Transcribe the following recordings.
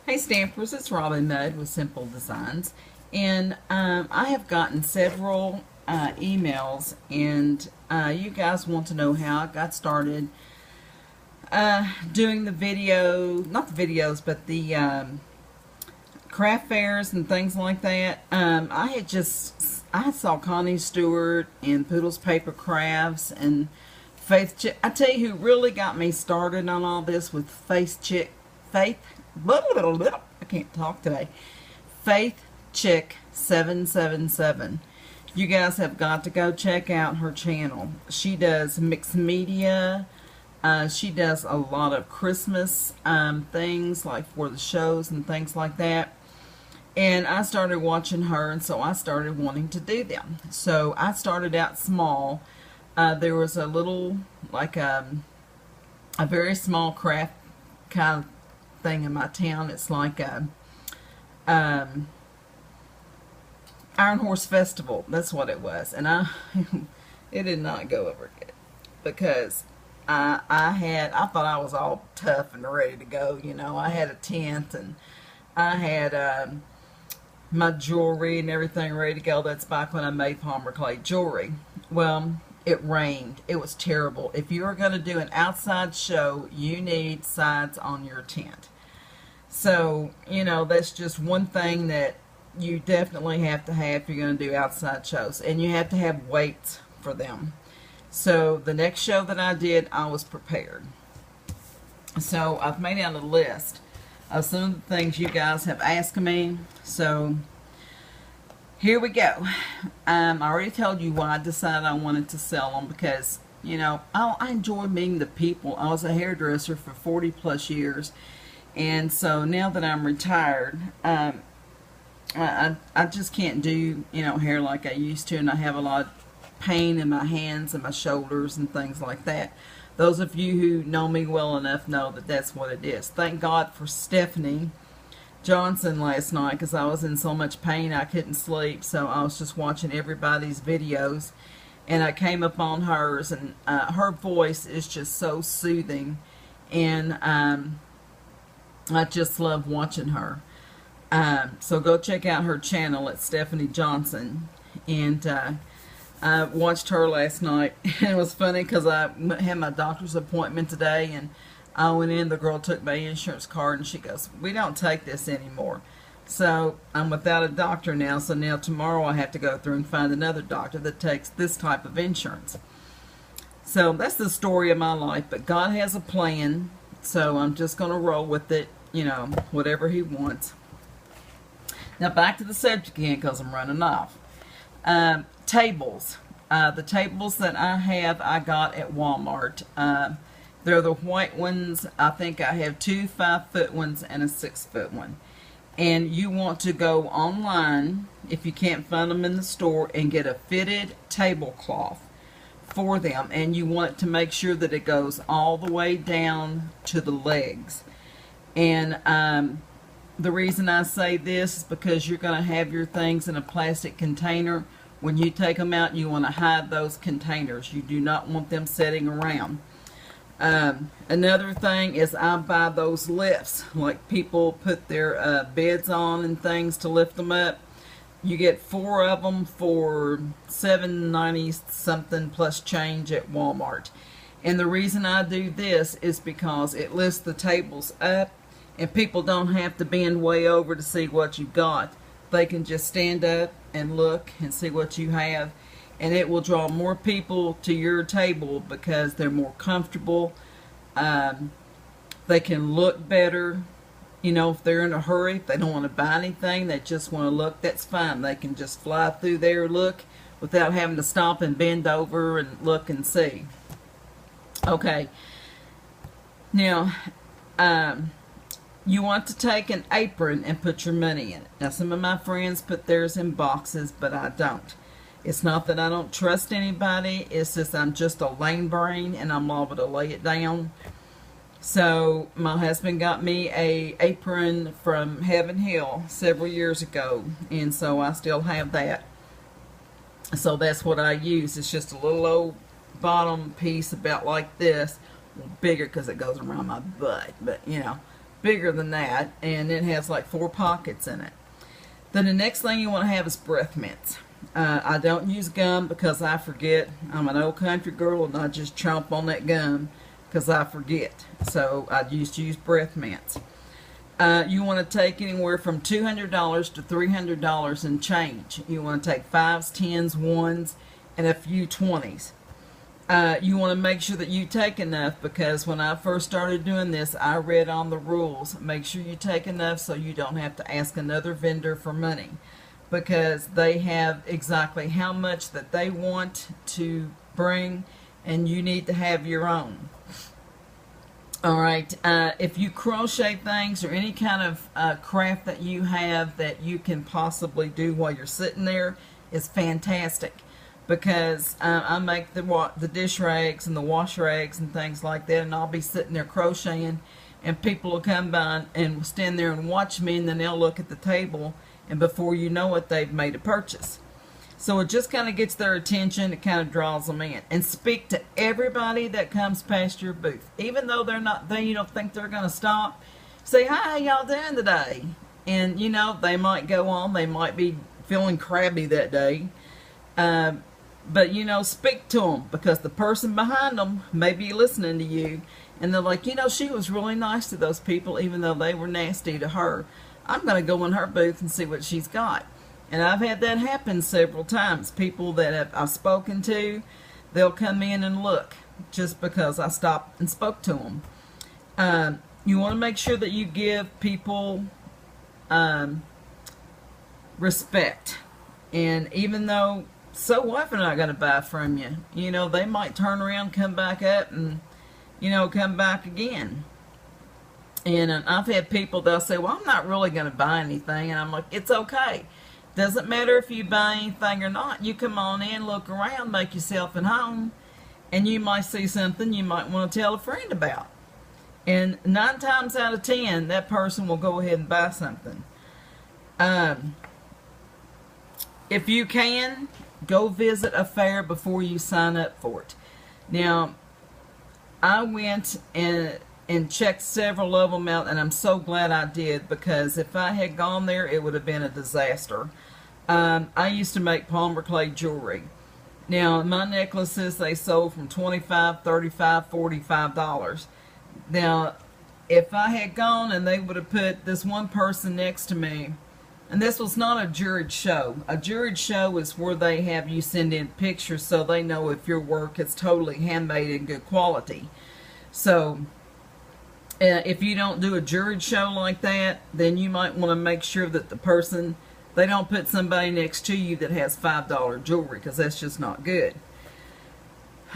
Hey Stampers, it's Robin Mudd with Simple Designs, and I have gotten several emails, and you guys want to know how I got started doing the video, not the videos, but the craft fairs and things like that. I saw Connie Stewart and Poodle's Paper Crafts and Faith Chick. I tell you who really got me started on all this with Faith Chick. I can't talk today. Faith Chick 777. You guys have got to go check out her channel. She does mixed media. She does a lot of Christmas things, like for the shows and things like that. And I started watching her, and so I started wanting to do them. So I started out small. There was a little, like a very small craft kind of thing in my town. It's like a Iron Horse Festival. That's what it was. And it did not go over good, because I thought I was all tough and ready to go. You know, I had a tent, and I had my jewelry and everything ready to go. That's back when I made Palmer Clay jewelry. Well, it rained. It was terrible. If you are going to do an outside show, you need sides on your tent. So, you know, that's just one thing that you definitely have to have if you're going to do outside shows. And you have to have weights for them. So the next show that I did, I was prepared. So I've made out a list of some of the things you guys have asked me. So here we go. I already told you why I decided I wanted to sell them, because, you know, I enjoy meeting the people. I was a hairdresser for 40 plus years, and so now that I'm retired, I just can't do, you know, hair like I used to, and I have a lot of pain in my hands and my shoulders and things like that. Those of you who know me well enough know that that's what it is. Thank God for Stephanie Johnson last night, because I was in so much pain I couldn't sleep. So I was just watching everybody's videos, and I came upon hers, and her voice is just so soothing, and I just love watching her. So go check out her channel at Stephanie Johnson, and I watched her last night. And it was funny because I had my doctor's appointment today, and I went in, the girl took my insurance card, and she goes, "We don't take this anymore." So I'm without a doctor now, so now tomorrow I have to go through and find another doctor that takes this type of insurance. So that's the story of my life, but God has a plan, so I'm just going to roll with it, you know, whatever He wants. Now back to the subject again, because I'm running off. Tables. The tables that I have, I got at Walmart. They're the white ones. I think I have 2 5-foot ones and a 6-foot one. And you want to go online, if you can't find them in the store, and get a fitted tablecloth for them. And you want to make sure that it goes all the way down to the legs. And the reason I say this is because you're going to have your things in a plastic container. When you take them out, you want to hide those containers. You do not want them sitting around. Another thing is, I buy those lifts, like people put their beds on and things to lift them up. You get 4 of them for $7.90 something plus change at Walmart. And the reason I do this is because it lifts the tables up, and people don't have to bend way over to see what you've got. They can just stand up and look and see what you have, and it will draw more people to your table because they're more comfortable. They can look better. You know, if they're in a hurry, if they don't want to buy anything, they just want to look, that's fine. They can just fly through there, look, without having to stop and bend over and look and see. Okay. Now, you want to take an apron and put your money in it. Now, some of my friends put theirs in boxes, but I don't. It's not that I don't trust anybody. It's just I'm just a lame brain, and I'm liable to lay it down. So my husband got me a apron from Heaven Hill several years ago, and so I still have that. So that's what I use. It's just a little old bottom piece about like this, bigger because it goes around my butt, but you know, bigger than that, and it has like 4 pockets in it. Then the next thing you want to have is breath mints. I don't use gum because I forget. I'm an old country girl and I just chomp on that gum because I forget. So I used to use breath mints. You want to take anywhere from $200 to $300 in change. You want to take 5s, 10s, 1s, and a few 20s. You want to make sure that you take enough, because when I first started doing this, I read on the rules. Make sure you take enough so you don't have to ask another vendor for money, because they have exactly how much that they want to bring, and you need to have your own. Alright, if you crochet things or any kind of craft that you have that you can possibly do while you're sitting there, is fantastic. Because I make the dish rags and the wash rags and things like that, and I'll be sitting there crocheting, and people will come by and stand there and watch me, and then they'll look at the table, and before you know it, they've made a purchase. So it just kind of gets their attention. It kind of draws them in. And speak to everybody that comes past your booth, even though you don't think they're going to stop. Say, "Hi, how y'all doing today?" And you know, they might go on. They might be feeling crabby that day. But, you know, speak to them, because the person behind them may be listening to you, and they're like, you know, she was really nice to those people, even though they were nasty to her. I'm going to go in her booth and see what she's got. And I've had that happen several times. People that I've spoken to, they'll come in and look just because I stopped and spoke to them. You want to make sure that you give people respect. And even though so what if they're not going to buy from you? You know, they might turn around, come back up, and, you know, come back again. And I've had people, they'll say, "Well, I'm not really going to buy anything." And I'm like, it's okay. Doesn't matter if you buy anything or not. You come on in, look around, make yourself at home, and you might see something you might want to tell a friend about. And 9 times out of 10, that person will go ahead and buy something. If you can, go visit a fair before you sign up for it. Now, I went and checked several of them out, and I'm so glad I did, because if I had gone there, it would have been a disaster. I used to make polymer clay jewelry. Now, my necklaces, they sold from $25, $35, $45. Now, if I had gone and they would have put this one person next to me, and this was not a juried show. A juried show is where they have you send in pictures so they know if your work is totally handmade and good quality. So, if you don't do a juried show like that, then you might want to make sure that the person, they don't put somebody next to you that has $5 jewelry, because that's just not good.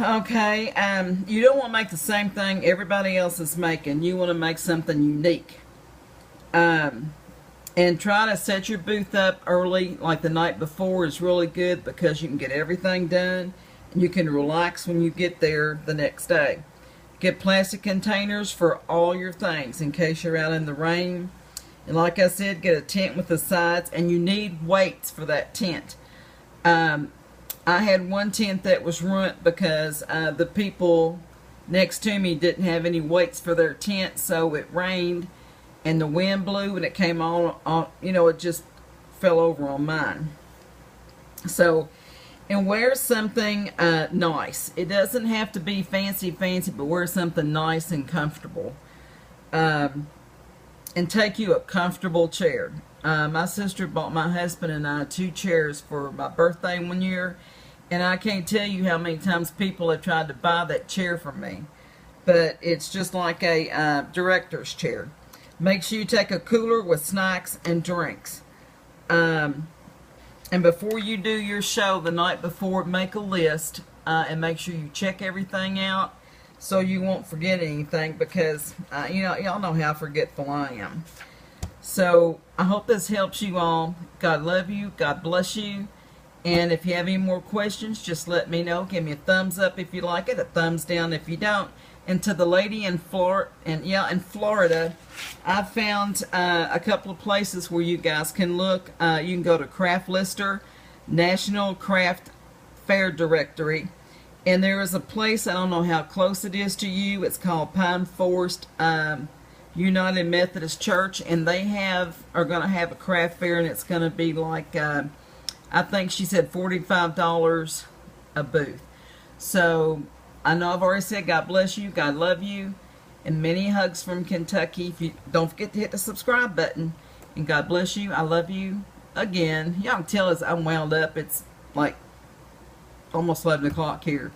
Okay, you don't want to make the same thing everybody else is making. You want to make something unique. And try to set your booth up early, like the night before is really good, because you can get everything done and you can relax when you get there the next day. Get plastic containers for all your things in case you're out in the rain. And like I said, get a tent with the sides, and you need weights for that tent. I had one tent that was ruined because the people next to me didn't have any weights for their tent, so it rained and the wind blew and it came on, you know, it just fell over on mine. So, and wear something nice. It doesn't have to be fancy, but wear something nice and comfortable. And take you a comfortable chair. My sister bought my husband and I 2 chairs for my birthday one year, and I can't tell you how many times people have tried to buy that chair from me. But it's just like a director's chair. Make sure you take a cooler with snacks and drinks. And before you do your show the night before, make a list and make sure you check everything out so you won't forget anything, because you know, y'all know how forgetful I am. So I hope this helps you all. God love you. God bless you. And if you have any more questions, just let me know. Give me a thumbs up if you like it, a thumbs down if you don't. And to the lady in Florida, I found a couple of places where you guys can look. You can go to Craft Lister, National Craft Fair Directory, and there is a place, I don't know how close it is to you, it's called Pine Forest United Methodist Church, and they are going to have a craft fair, and it's going to be like I think she said $45 a booth. So I know I've already said God bless you, God love you, and many hugs from Kentucky. If you don't forget to hit the subscribe button, and God bless you. I love you again. Y'all can tell as I'm wound up. It's like almost 11 o'clock here,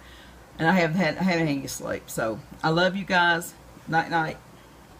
and I haven't had any sleep. So I love you guys. Night night.